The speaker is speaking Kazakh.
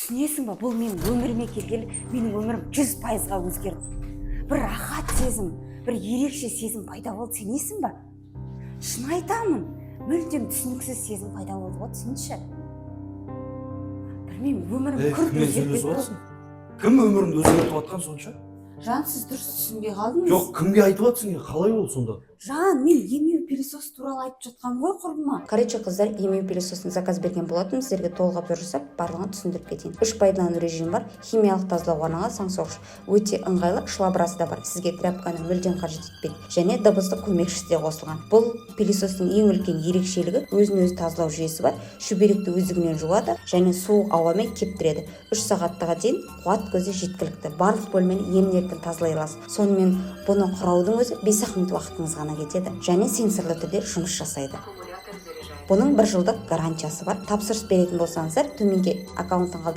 Түсінесің ба, бұл менің өміріме келгелі, менің өмірім 100%-ға өзгерді. Бір рахат сезім, бір ерекше сезім пайда болды, сенесің ба? Шын айтамын, мүлдем түсініксіз сезім пайда болды ғой, түсінші. Білмеймін, өмірім күрт өзгеріп кетті. Кім өміріңді өзгертіп жатқан сонша? Жан, сіз дұрыс түсінбей қалдыңыз. Жоқ, кімге айтып жатсың? Қалай ол сонда? Жан, мен емеу пилисос туралы айтып жатқан ғой құрбыма. Короче, қыздар, емеу пилисосын заказ берген болатын, сіздерге толық обзор жасап, барлығын түсіндіріп кетейін. 3 пайдалану режимі бар, химиялық тазалауға арналған саңсоғыш. Өте ыңғайлы, шылабырасы да бар. Сізге тряпканы мүлдем қажет етпейді. Және дыбыстық көмекшісі де қосылған. Бұл пилисостың ең үлкен ерекшелігі өзін-өзі тазалау жүйесі бар. Шүберекті өздігінен жуады және суық ауамен кептіреді. 3 сағаттыға дейін қуат көзі жеткілікті. Барлық бөлмені емін-еркін тазалай аласыз. Сонымен бұны құраудың өзі 5 минут уақытыңыз ғана кетеді және сенсорлы түрде жұмыс жасайды. Бұның 1 жылдық гарантиясы бар. Тапсырыс беретін болсаңыздар, төменге аккаунтын қалдырып